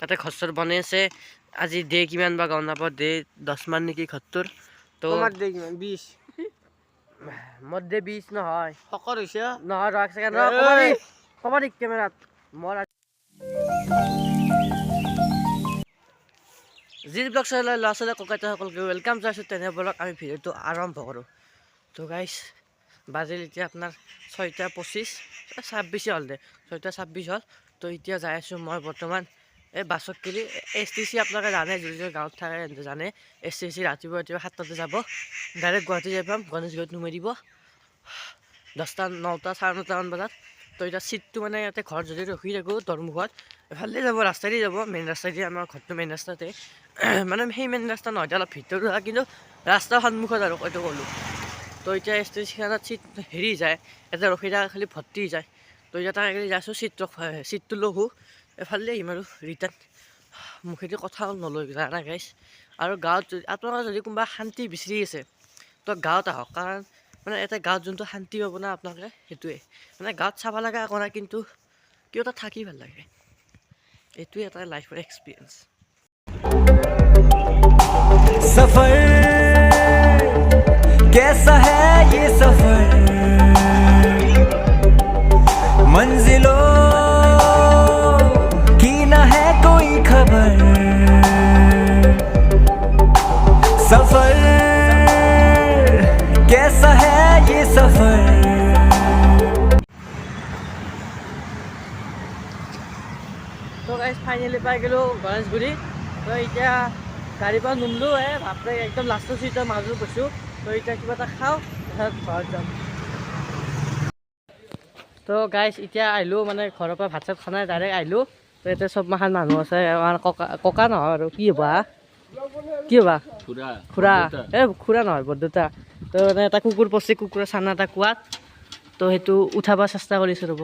তাতে ঘৰ বনাই আছে। আজি দে কিমান বা গম নাপাওঁ, দে 10 মান নেকি ঘৰটোৰ। তো তোমাৰ দে কিমান 20 মোৰ দে 20 নহয়, শকৰ হৈছে নহয় ৰ এক ছেকেণ্ড ৰ কবা দি কেমেৰাত মোৰ যি ব্লগ চাই ল'ৰা ছোৱালী ককাইতা সকলকে ৱেলকাম জনাইছোঁ। তেনে ব্লগ আমি ভিডিঅ'টো আৰম্ভ কৰোঁ। তো গাইছ বাজিল এতিয়া আপোনাৰ 6:25, 26 হ'ল দে, 6:26 হ'ল। তো এতিয়া যাই আছোঁ মই বৰ্তমান এই বাছত কিনি STC। আপোনালোকে জানে, যদি গাঁৱত থাকে জানে STC ৰাতিপুৱা 7টাতে যাব, ডাইৰেক্ট গুৱাহাটী যাই পাম। গণেশগুৰিত নমাই দিব 10টা 9টা 9:30 মান বজাত। তো এতিয়া চিটটো মানে ইয়াতে ঘৰত যদি ৰখি থাকোঁ দৰমুখত এফালে যাব, ৰাস্তাইদি যাব, মেইন ৰাস্তাইদি। আমাৰ ঘৰটো মেইন ৰাস্তাতে, মানে সেই মেইন ৰাস্তা নহয়, অলপ ভিতৰুৱা, কিন্তু ৰাস্তাৰ সন্মুখত আৰু এইটো ক'লোঁ। তো এতিয়া STCখনত চিট হেৰি যায়, এতিয়া ৰখি থকা খালি ভৰ্তি যায়। তো এতিয়া তাকে যাইছোঁ চিটটো লওঁ, এফালে আহিম আৰু ৰিটাৰ্ণ। মুখেদি কথা নলয় জানা গাইছ। আৰু গাঁৱত আপোনালোকে যদি কোনোবা শান্তি বিচাৰি আছে তো গাঁৱত আহক, কাৰণ মানে এটা গাঁৱত যোনটো শান্তি পাব না আপোনালোকে, সেইটোৱে মানে গাঁৱত চাব লগা একো নাই, কিন্তু কিয় এটা থাকি ভাল লাগে, এইটোৱে এটা লাইফৰ এক্সপিৰিয়েঞ্চ। सफर कैसा है ये सफर, मंजिलों की न है कोई खबर, सफर कैसा है ये सफर। তো গাইজ ফাইনেলি পাই গ'লোঁ গণেশগুৰি। তো এতিয়া গাড়ীৰ পৰা নুমলোঁ, ভাবতে একদম লাষ্টৰ চিটৰ মাজত গৈছোঁ। তো এতিয়া কিবা এটা খাওঁ, তাৰপিছত ঘৰত যাম। তো গাইজ এতিয়া আহিলোঁ, মানে ঘৰৰ পৰা ভাত চাত খানাই ডাইৰেক্ট আহিলোঁ। তো এতিয়া চব মাখান মানুহ আছে, আমাৰ ককা নহয় আৰু কি হ'বা, খুৰা খুৰা নহয় বৰদেউতা। তো মানে এটা কুকুৰ পচি, কুকুৰৰ চানা এটা কোৱাত, তো সেইটো উঠাব চেষ্টা কৰিছোঁ। ৰ'ব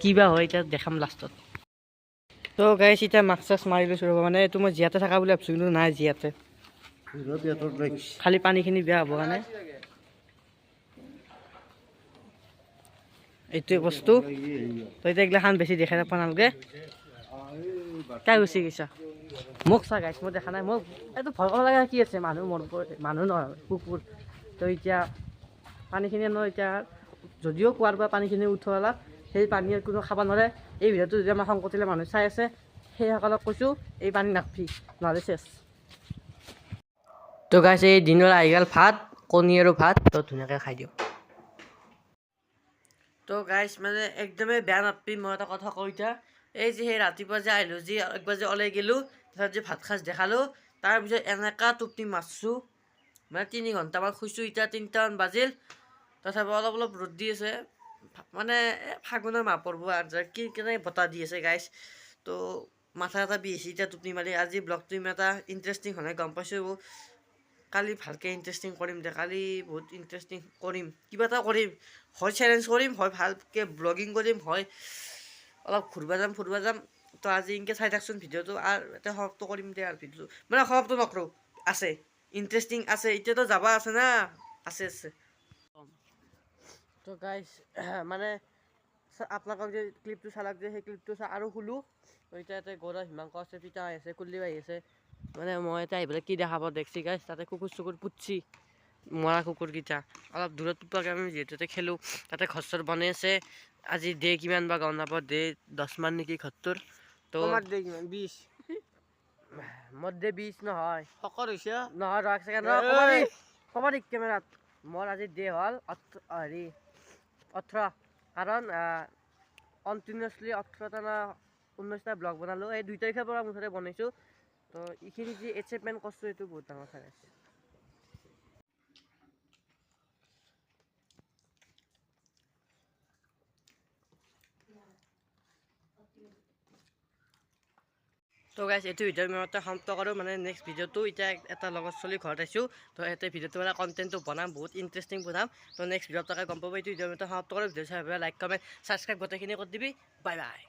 কিবা হয় এতিয়া দেখাম লাষ্টত। তো গাইছ এতিয়া মাক্স চাক্স মাৰি লৈছোঁ ৰ'ব, মানে এইটো মই জীয়াতে থকা বুলি ভাবিছোঁ, কিন্তু নাই জীয়াতে, খালি পানীখিনি বেয়া হ'ব কাৰণে। এইটোৱে বস্তু। তো এতিয়া এইগিলাখান বেছি দেখাই নাপাব নালাগে। কাই গুচি গৈছা মোক চা গাইছ, মই দেখা নাই। মোক এইটো ভয় কৰিব লগা কি আছে, মানুহ মানুহ নহয় কুকুৰ। তো এতিয়া পানীখিনি এতিয়া যদিও কুঁৱাৰ পৰা পানীখিনি উঠোৱালাক, সেই পানী কোনো খাব নোৱাৰে। এই ভিডিঅ'টো যদি আমাৰ শংকতিলে মানুহ চাই আছে, সেইসকলক কৈছোঁ এই পানী নাখাবি, নহ'লে চেছ। তো গাইছ এই দিনৰ আহি গ'ল ভাত, কণী আৰু ভাত। তো ধুনীয়াকৈ খাই দিওঁ। তো গাইছ মানে একদমেই বেয়া নাপাবি, মই এটা কথা কওঁ এতিয়া। এই যে সেই ৰাতিপুৱা যে আহিলোঁ, যি একবাৰ যে ওলাই গ'লোঁ, তাৰপিছত যে ভাত সাঁজ দেখালোঁ, তাৰপিছত এনেকুৱা টোপনি মাৰছোঁ, মানে 3 ঘণ্টামান শুইছোঁ। এতিয়া 3টামান বাজিল, তথাপি অলপ অলপ ৰ'দ দি আছে, মানে ফাগুনৰ মাহ পৰব আঞ্জা কি কেনে বতাহ দি আছে গাইছ। তো মাথা এটা বিষ এতিয়া টোপনি মাৰি। আজি ব্লগটো ইমান এটা ইণ্টাৰেষ্টিং হোৱা নাই গম পাইছোঁ। কালি ভালকৈ ইণ্টাৰেষ্টিং কৰিম দে, কালি বহুত ইণ্টাৰেষ্টিং কৰিম, কিবা এটা কৰিম, হয় চেলেঞ্জ কৰিম, হয় ভালকৈ ব্লগিং কৰিম, হয় অলপ ফুৰিব যাম। তো আজি এনেকৈ চাই থাকচোন ভিডিঅ'টো, আৰু এটা সমাপ্ত কৰিম দে। আৰু ভিডিঅ'টো মানে সমাপ্ত নকৰোঁ, আছে ইণ্টাৰেষ্টিং আছে, এতিয়াতো যাবা আছে না, আছে। তো গাইছ মানে আপোনালোকক যে ক্লিপটো চালাক যে, সেই ক্লিপটো আৰু শুলোঁ। তো এতিয়া ইয়াতে গৌৰৱ হিমাংক আছে, পিতা আছে, কুলদীপ আহি আছে। মানে মই এতিয়া আহি পেলাই কি দেখা পাওঁ দেখছি গাইছ, তাতে কুকুৰ চুকুৰ পুতছি, মৰা কুকুৰকেইটা অলপ দূৰত পুতবাকৈ আমি যিহেতুতে খেলোঁ। তাতে ঘৰ বনাই আছে। আজি দে কিমান বা গম নাপাওঁ, দে 10 মান নেকি ঘৰটোৰ। তো তোমাৰ দে কিমান 20 মোৰ দে 20 নহয়, শকৰ হৈছে নহয় ৰ এক ছেকেণ্ড ৰ কবা দি কেমেৰাত মোৰ আজি দে হ'ল 18। কাৰণ কণ্টিনিউৱাছলি 18টা না 19টা ব্লগ বনালোঁ। এই 2 তাৰিখৰ পৰা মুঠতে বনাইছোঁ। তো এইখিনি যি এচিভমেণ্ট কৰিছোঁ, এইটো বহুত ডাঙৰ কথা আছে। তো গাইছ এইটো ভিডিঅ' মই এটা সমাপ্ত কৰোঁ, মানে নেক্সট ভিডিঅ'টো এতিয়া এটা লগত চলি ঘৰত আছোঁ। তো ইয়াতে ভিডিঅ'টো মানে কণ্টেণ্টটো বনাম, বহুত ইণ্টাৰেষ্টিং বনাম। তো নেক্সট ভিডিঅ'ত তাকে গম পাব। এইটো ভিডিঅ' এটা সমাপ্ত কৰোঁ। ভিডিঅ' চাই লাইক কমেণ্ট ছাবস্ক্ৰাইব গোটেইখিনি কৰি দিবি। Bye bye.